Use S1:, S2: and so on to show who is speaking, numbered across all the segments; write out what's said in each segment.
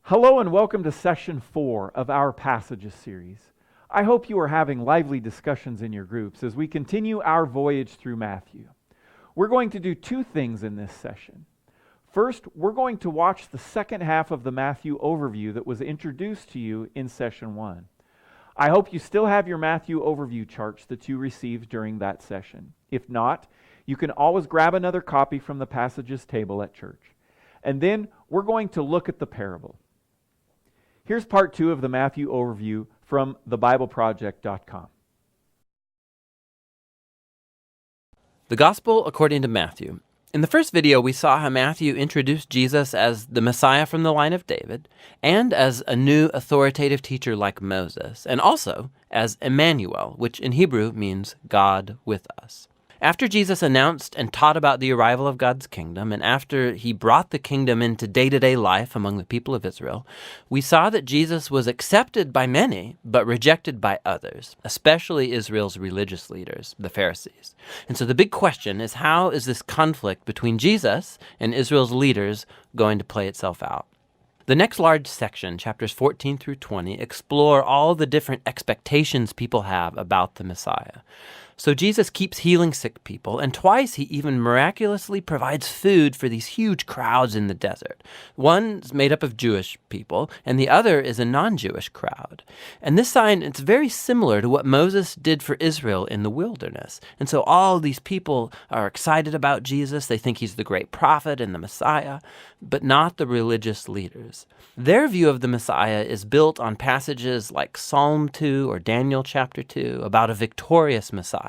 S1: Hello and welcome to Session 4 of our Passages series. I hope you are having lively discussions in your groups as we continue our voyage through Matthew. We're going to do two things in this session. First, we're going to watch the second half of the Matthew overview that was introduced to you in Session 1. I hope you still have your Matthew overview charts that you received during that session. If not, you can always grab another copy from the Passages table at church. And then we're going to look at the parable. Here's part 2 of the Matthew overview from thebibleproject.com.
S2: The Gospel according to Matthew. In the first video, we saw how Matthew introduced Jesus as the Messiah from the line of David, and as a new authoritative teacher like Moses, and also as Emmanuel, which in Hebrew means God with us. After Jesus announced and taught about the arrival of God's kingdom, and after he brought the kingdom into day-to-day life among the people of Israel, we saw that Jesus was accepted by many, but rejected by others, especially Israel's religious leaders, the Pharisees. And so the big question is, how is this conflict between Jesus and Israel's leaders going to play itself out? The next large section, chapters 14 through 20, explore all the different expectations people have about the Messiah. So Jesus keeps healing sick people, and twice he even miraculously provides food for these huge crowds in the desert. One's made up of Jewish people, and the other is a non-Jewish crowd. And this sign, it's very similar to what Moses did for Israel in the wilderness. And so all these people are excited about Jesus. They think he's the great prophet and the Messiah, but not the religious leaders. Their view of the Messiah is built on passages like Psalm 2 or Daniel chapter 2 about a victorious Messiah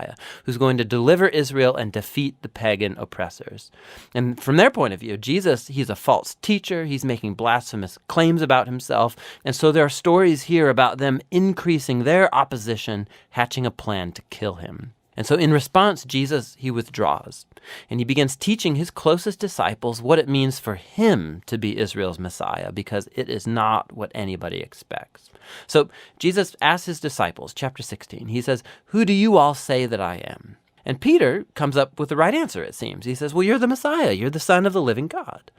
S2: who's going to deliver Israel and defeat the pagan oppressors. And from their point of view, Jesus, he's a false teacher. He's making blasphemous claims about himself. And so there are stories here about them increasing their opposition, hatching a plan to kill him. And so in response, Jesus, he withdraws, and he begins teaching his closest disciples what it means for him to be Israel's Messiah, because it is not what anybody expects. So Jesus asks his disciples, chapter 16, he says, "Who do you all say that I am?" And Peter comes up with the right answer, it seems. He says, "Well, you're the Messiah. You're the Son of the living God."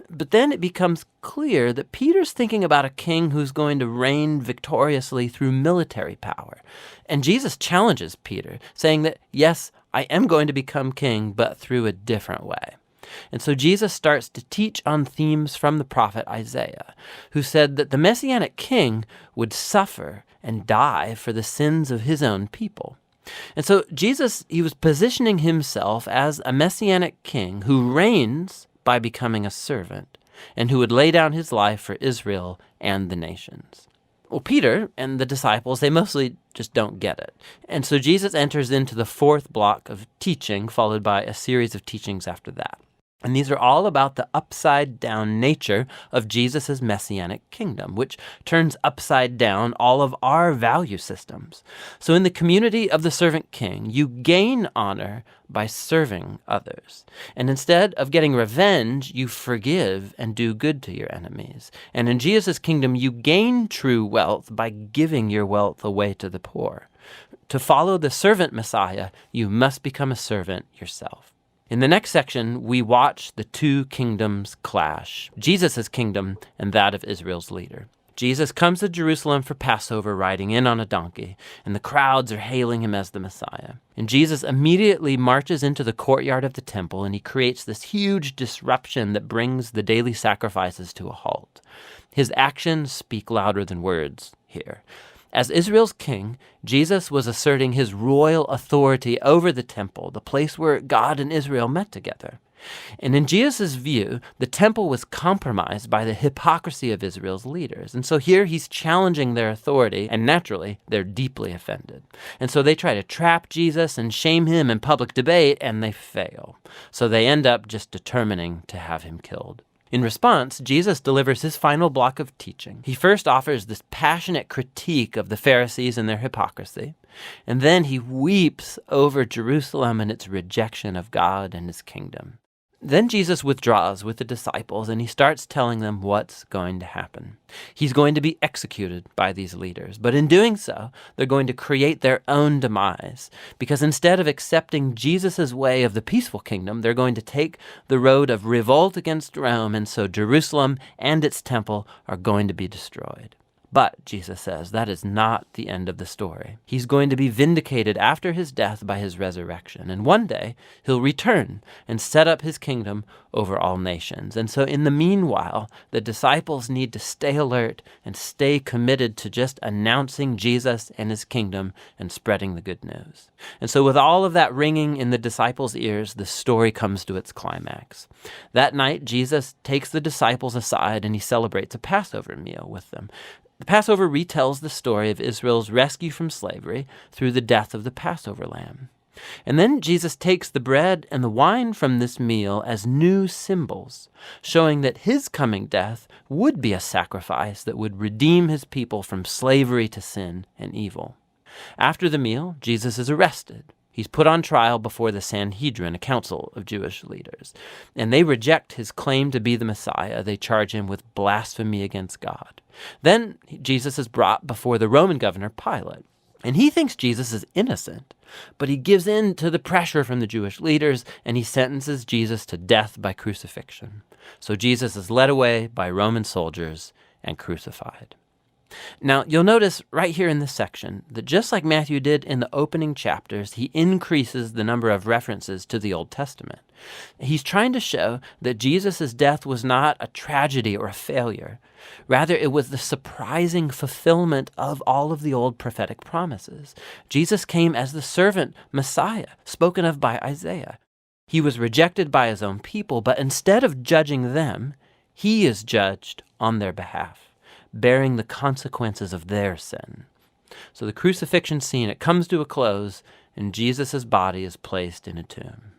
S2: But then it becomes clear that Peter's thinking about a king who's going to reign victoriously through military power. And Jesus challenges Peter, saying that, yes, I am going to become king, but through a different way. And so Jesus starts to teach on themes from the prophet Isaiah, who said that the Messianic king would suffer and die for the sins of his own people. And so Jesus, he was positioning himself as a Messianic king who reigns by becoming a servant and who would lay down his life for Israel and the nations. Well, Peter and the disciples, they mostly just don't get it. And so Jesus enters into the fourth block of teaching, followed by a series of teachings after that. And these are all about the upside-down nature of Jesus' messianic kingdom, which turns upside down all of our value systems. So in the community of the servant king, you gain honor by serving others. And instead of getting revenge, you forgive and do good to your enemies. And in Jesus' kingdom, you gain true wealth by giving your wealth away to the poor. To follow the servant Messiah, you must become a servant yourself. In the next section, we watch the two kingdoms clash, Jesus' kingdom and that of Israel's leader. Jesus comes to Jerusalem for Passover riding in on a donkey, and the crowds are hailing him as the Messiah. And Jesus immediately marches into the courtyard of the temple, and he creates this huge disruption that brings the daily sacrifices to a halt. His actions speak louder than words here. As Israel's king, Jesus was asserting his royal authority over the temple, the place where God and Israel met together. And in Jesus' view, the temple was compromised by the hypocrisy of Israel's leaders. And so here he's challenging their authority, and naturally, they're deeply offended. And so they try to trap Jesus and shame him in public debate, and they fail. So they end up just determining to have him killed. In response, Jesus delivers his final block of teaching. He first offers this passionate critique of the Pharisees and their hypocrisy, and then he weeps over Jerusalem and its rejection of God and his kingdom. Then Jesus withdraws with the disciples and he starts telling them what's going to happen. He's going to be executed by these leaders, but in doing so, they're going to create their own demise because instead of accepting Jesus' way of the peaceful kingdom, they're going to take the road of revolt against Rome, and so Jerusalem and its temple are going to be destroyed. But, Jesus says, that is not the end of the story. He's going to be vindicated after his death by his resurrection. And one day, he'll return and set up his kingdom over all nations. And so in the meanwhile, the disciples need to stay alert and stay committed to just announcing Jesus and his kingdom and spreading the good news. And so with all of that ringing in the disciples' ears, the story comes to its climax. That night, Jesus takes the disciples aside and he celebrates a Passover meal with them. The Passover retells the story of Israel's rescue from slavery through the death of the Passover lamb. And then Jesus takes the bread and the wine from this meal as new symbols, showing that his coming death would be a sacrifice that would redeem his people from slavery to sin and evil. After the meal, Jesus is arrested. He's put on trial before the Sanhedrin, a council of Jewish leaders, and they reject his claim to be the Messiah. They charge him with blasphemy against God. Then Jesus is brought before the Roman governor Pilate, and he thinks Jesus is innocent, but he gives in to the pressure from the Jewish leaders, and he sentences Jesus to death by crucifixion. So Jesus is led away by Roman soldiers and crucified. Now, you'll notice right here in this section that just like Matthew did in the opening chapters, he increases the number of references to the Old Testament. He's trying to show that Jesus' death was not a tragedy or a failure. Rather, it was the surprising fulfillment of all of the old prophetic promises. Jesus came as the servant Messiah, spoken of by Isaiah. He was rejected by his own people, but instead of judging them, he is judged on their behalf, bearing the consequences of their sin. So the crucifixion scene, it comes to a close, and Jesus' body is placed in a tomb.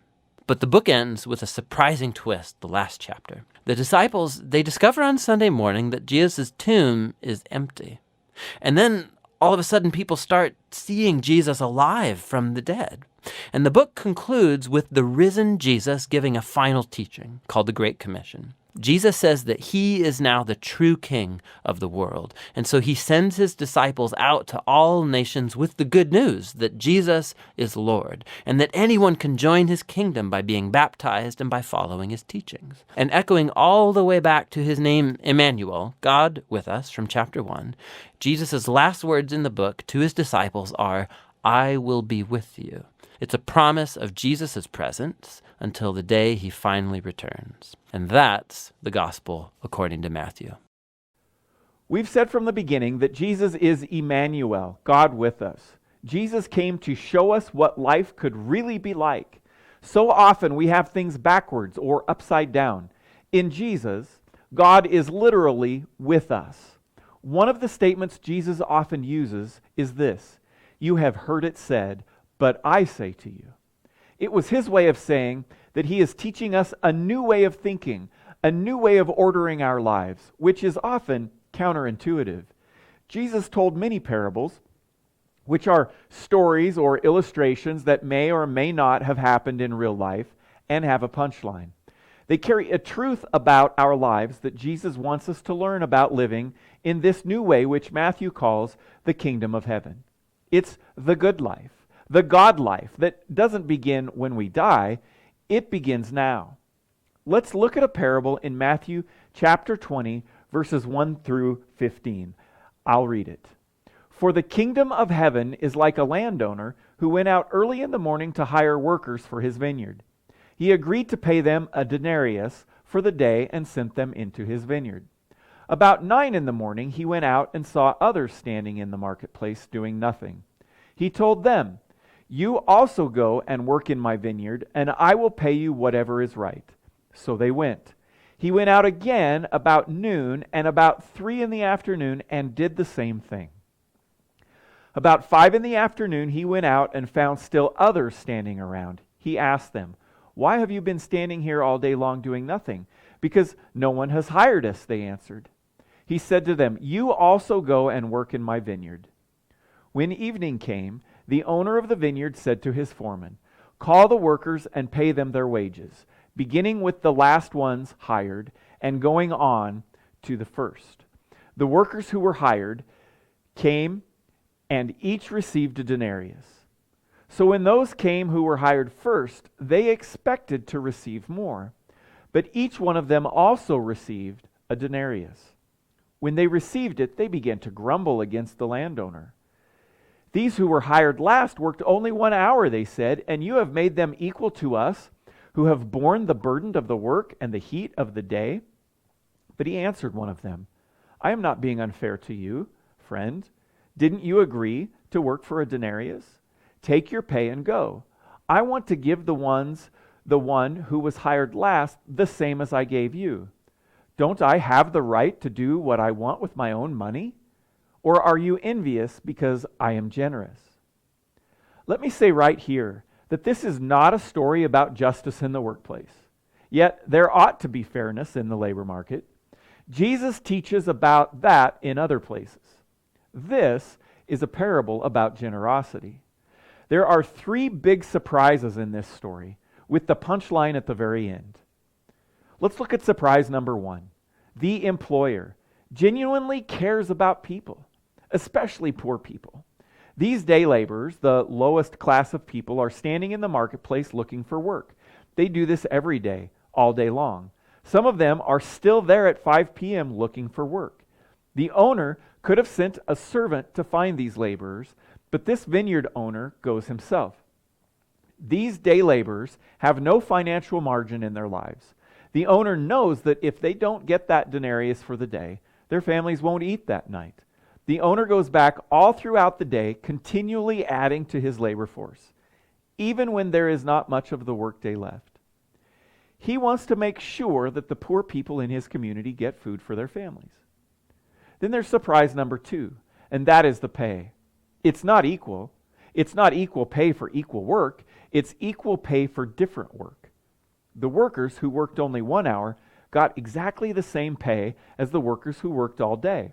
S2: But the book ends with a surprising twist, the last chapter. The disciples, they discover on Sunday morning that Jesus' tomb is empty. And then all of a sudden people start seeing Jesus alive from the dead. And the book concludes with the risen Jesus giving a final teaching called the Great Commission. Jesus says that he is now the true king of the world. And so he sends his disciples out to all nations with the good news that Jesus is Lord and that anyone can join his kingdom by being baptized and by following his teachings. And echoing all the way back to his name, Emmanuel, God with us, from chapter 1, Jesus' last words in the book to his disciples are, "I will be with you." It's a promise of Jesus' presence until the day he finally returns. And that's the gospel according to Matthew.
S1: We've said from the beginning that Jesus is Emmanuel, God with us. Jesus came to show us what life could really be like. So often we have things backwards or upside down. In Jesus, God is literally with us. One of the statements Jesus often uses is this: "You have heard it said, but I say to you." It was his way of saying that he is teaching us a new way of thinking, a new way of ordering our lives, which is often counterintuitive. Jesus told many parables, which are stories or illustrations that may or may not have happened in real life and have a punchline. They carry a truth about our lives that Jesus wants us to learn about living in this new way, which Matthew calls the kingdom of heaven. It's the good life, the God life that doesn't begin when we die, it begins now. Let's look at a parable in Matthew chapter 20, verses 1 through 15. I'll read it. "For the kingdom of heaven is like a landowner who went out early in the morning to hire workers for his vineyard. He agreed to pay them a denarius for the day and sent them into his vineyard. About 9 in the morning he went out and saw others standing in the marketplace doing nothing. He told them, 'You also go and work in my vineyard, and I will pay you whatever is right.' So they went. He went out again about noon and about 3 in the afternoon and did the same thing. About 5 in the afternoon he went out and found still others standing around. He asked them, 'Why have you been standing here all day long doing nothing?' 'Because no one has hired us,' they answered. He said to them, 'You also go and work in my vineyard.' When evening came, the owner of the vineyard said to his foreman, 'Call the workers and pay them their wages, beginning with the last ones hired and going on to the first. The workers who were hired came and each received a denarius. So when those came who were hired first, they expected to receive more. But each one of them also received a denarius. When they received it, they began to grumble against the landowner. These who were hired last worked only 1 hour, they said, and you have made them equal to us, who have borne the burden of the work and the heat of the day. But he answered one of them, I am not being unfair to you, friend. Didn't you agree to work for a denarius? Take your pay and go. I want to give the one who was hired last the same as I gave you. Don't I have the right to do what I want with my own money? Or are you envious because I am generous? Let me say right here that this is not a story about justice in the workplace. Yet there ought to be fairness in the labor market. Jesus teaches about that in other places. This is a parable about generosity. There are 3 big surprises in this story, with the punchline at the very end. Let's look at surprise number 1. The employer genuinely cares about people, especially poor people. These day laborers, the lowest class of people, are standing in the marketplace looking for work. They do this every day, all day long. Some of them are still there at 5 p.m. looking for work. The owner could have sent a servant to find these laborers, but this vineyard owner goes himself. These day laborers have no financial margin in their lives. The owner knows that if they don't get that denarius for the day, their families won't eat that night. The owner goes back all throughout the day, continually adding to his labor force, even when there is not much of the workday left. He wants to make sure that the poor people in his community get food for their families. Then there's surprise number 2, and that is the pay. It's not equal. It's not equal pay for equal work. It's equal pay for different work. The workers who worked only 1 hour got exactly the same pay as the workers who worked all day.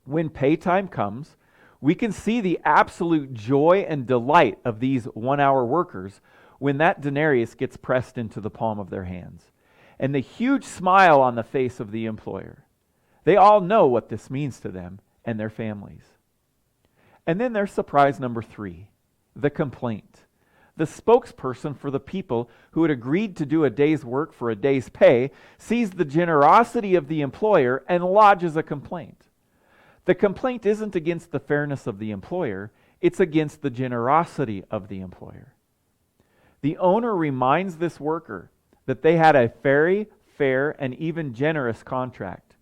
S1: When pay time comes, we can see the absolute joy and delight of these 1-hour workers when that denarius gets pressed into the palm of their hands, and the huge smile on the face of the employer. They all know what this means to them and their families. And then there's surprise number 3, the complaint. The spokesperson for the people who had agreed to do a day's work for a day's pay sees the generosity of the employer and lodges a complaint. The complaint isn't against the fairness of the employer, it's against the generosity of the employer. The owner reminds this worker that they had a very fair and even generous contract.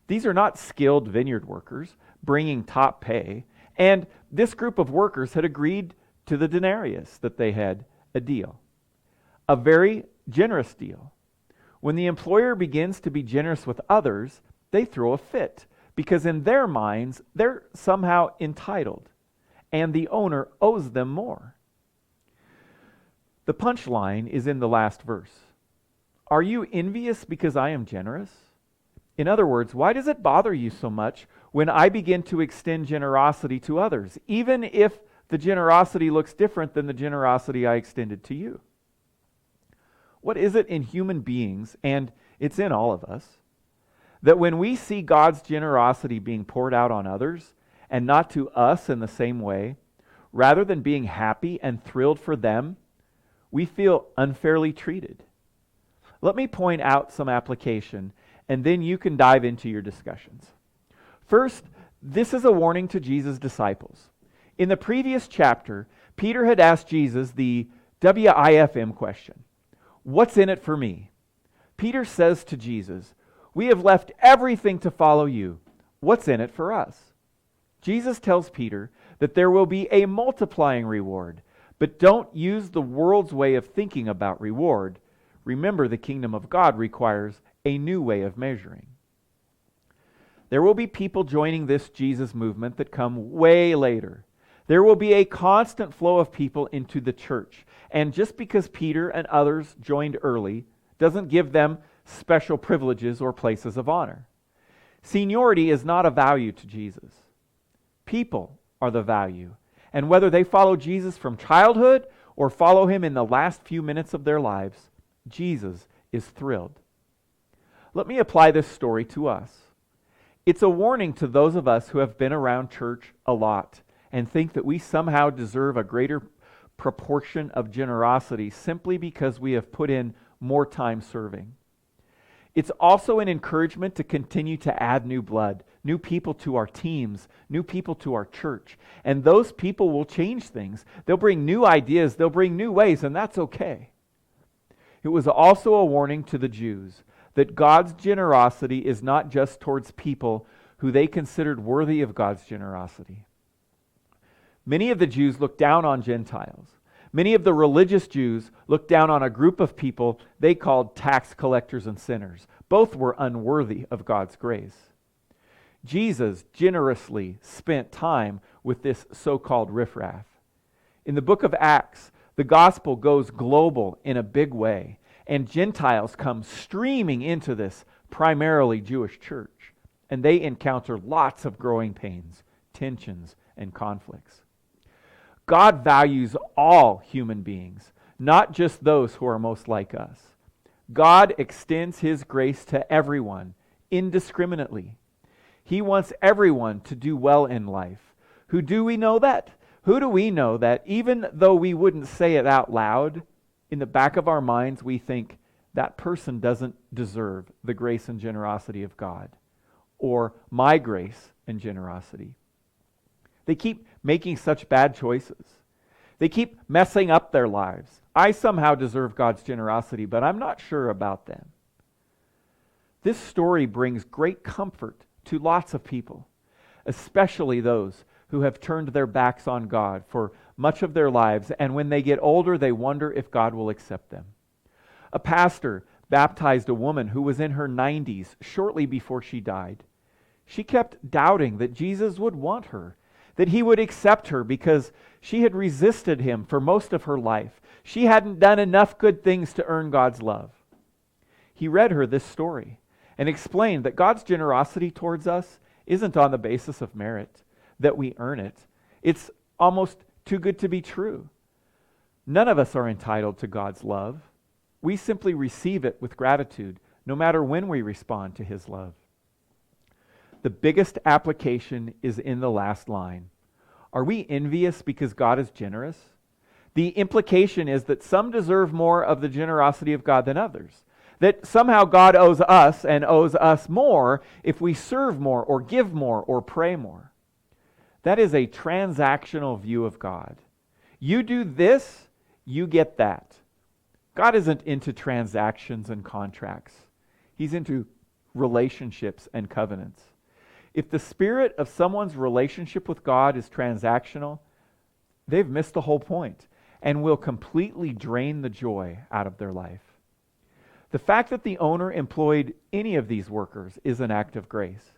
S1: These are not skilled vineyard workers bringing top pay, and this group of workers had agreed to the denarius that they had a deal, a very generous deal. When the employer begins to be generous with others, they throw a fit because in their minds, they're somehow entitled and the owner owes them more. The punchline is in the last verse. Are you envious because I am generous? In other words, why does it bother you so much when I begin to extend generosity to others, even if the generosity looks different than the generosity I extended to you? What is it in human beings, and it's in all of us, that when we see God's generosity being poured out on others and not to us in the same way, rather than being happy and thrilled for them, we feel unfairly treated? Let me point out some application, and then you can dive into your discussions. First, this is a warning to Jesus' disciples. In the previous chapter, Peter had asked Jesus the WIFM question, what's in it for me? Peter says to Jesus, we have left everything to follow you. What's in it for us? Jesus tells Peter that there will be a multiplying reward, but don't use the world's way of thinking about reward. Remember, the kingdom of God requires a new way of measuring. There will be people joining this Jesus movement that come way later. There will be a constant flow of people into the church. And just because Peter and others joined early doesn't give them special privileges or places of honor. Seniority is not a value to Jesus. People are the value. And whether they follow Jesus from childhood or follow him in the last few minutes of their lives, Jesus is thrilled. Let me apply this story to us. It's a warning to those of us who have been around church a lot and think that we somehow deserve a greater proportion of generosity simply because we have put in more time serving. It's also an encouragement to continue to add new blood, new people to our teams, new people to our church. And those people will change things. They'll bring new ideas, they'll bring new ways, and that's okay. It was also a warning to the Jews that God's generosity is not just towards people who they considered worthy of God's generosity. Many of the Jews looked down on Gentiles. Many of the religious Jews looked down on a group of people they called tax collectors and sinners. Both were unworthy of God's grace. Jesus generously spent time with this so-called riffraff. In the book of Acts, the gospel goes global in a big way, and Gentiles come streaming into this primarily Jewish church, and they encounter lots of growing pains, tensions, and conflicts. God values all human beings, not just those who are most like us. God extends His grace to everyone indiscriminately. He wants everyone to do well in life. Who do we know that? Who do we know that even though we wouldn't say it out loud, in the back of our minds we think that person doesn't deserve the grace and generosity of God, or my grace and generosity? They keep making such bad choices. They keep messing up their lives. I somehow deserve God's generosity, but I'm not sure about them. This story brings great comfort to lots of people, especially those who have turned their backs on God for much of their lives, and when they get older, they wonder if God will accept them. A pastor baptized a woman who was in her 90s shortly before she died. She kept doubting that Jesus would want her, that He would accept her because she had resisted Him for most of her life. She hadn't done enough good things to earn God's love. He read her this story and explained that God's generosity towards us isn't on the basis of merit, that we earn it. It's almost too good to be true. None of us are entitled to God's love. We simply receive it with gratitude, no matter when we respond to His love. The biggest application is in the last line. Are we envious because God is generous? The implication is that some deserve more of the generosity of God than others. That somehow God owes us and owes us more if we serve more or give more or pray more. That is a transactional view of God. You do this, you get that. God isn't into transactions and contracts. He's into relationships and covenants. If the spirit of someone's relationship with God is transactional, they've missed the whole point and will completely drain the joy out of their life. The fact that the owner employed any of these workers is an act of grace.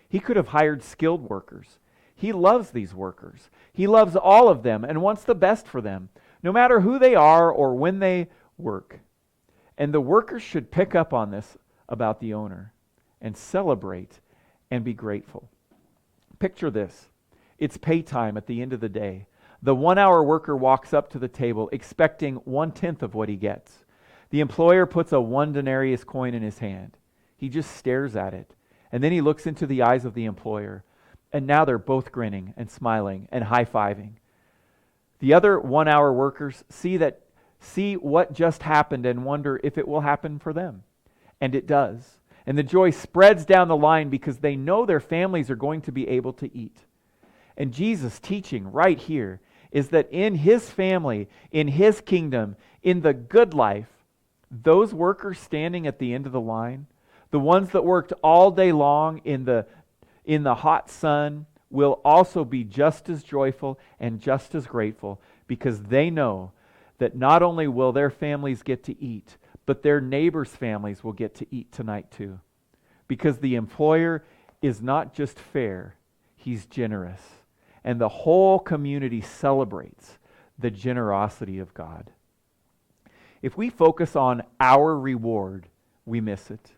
S1: He could have hired skilled workers. He loves these workers. He loves all of them and wants the best for them, no matter who they are or when they work. And the workers should pick up on this about the owner and celebrate and be grateful. Picture this. It's pay time at the end of the day. The 1-hour worker walks up to the table expecting 1/10 of what he gets. The employer puts a 1 denarius coin in his hand. He just stares at it. And then he looks into the eyes of the employer. And now they're both grinning and smiling and high-fiving. The other 1-hour workers see what just happened and wonder if it will happen for them. And it does. And the joy spreads down the line because they know their families are going to be able to eat. And Jesus' teaching right here is that in His family, in His kingdom, in the good life, those workers standing at the end of the line, the ones that worked all day long in the hot sun, will also be just as joyful and just as grateful because they know that not only will their families get to eat, but their neighbors' families will get to eat tonight too. Because the employer is not just fair, he's generous. And the whole community celebrates the generosity of God. If we focus on our reward, we miss it.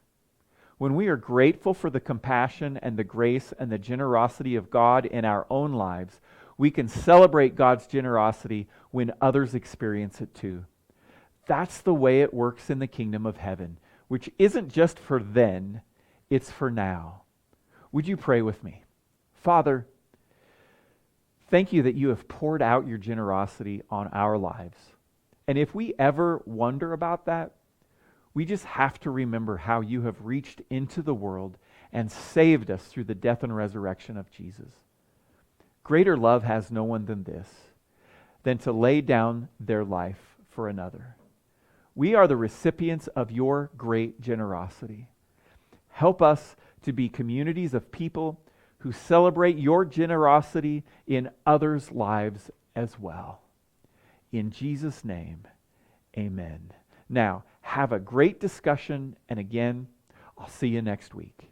S1: When we are grateful for the compassion and the grace and the generosity of God in our own lives, we can celebrate God's generosity when others experience it too. That's the way it works in the kingdom of heaven, which isn't just for then, it's for now. Would you pray with me? Father, thank you that you have poured out your generosity on our lives. And if we ever wonder about that, we just have to remember how you have reached into the world and saved us through the death and resurrection of Jesus. Greater love has no one than this, than to lay down their life for another. We are the recipients of your great generosity. Help us to be communities of people who celebrate your generosity in others' lives as well. In Jesus' name, amen. Now, have a great discussion, and again, I'll see you next week.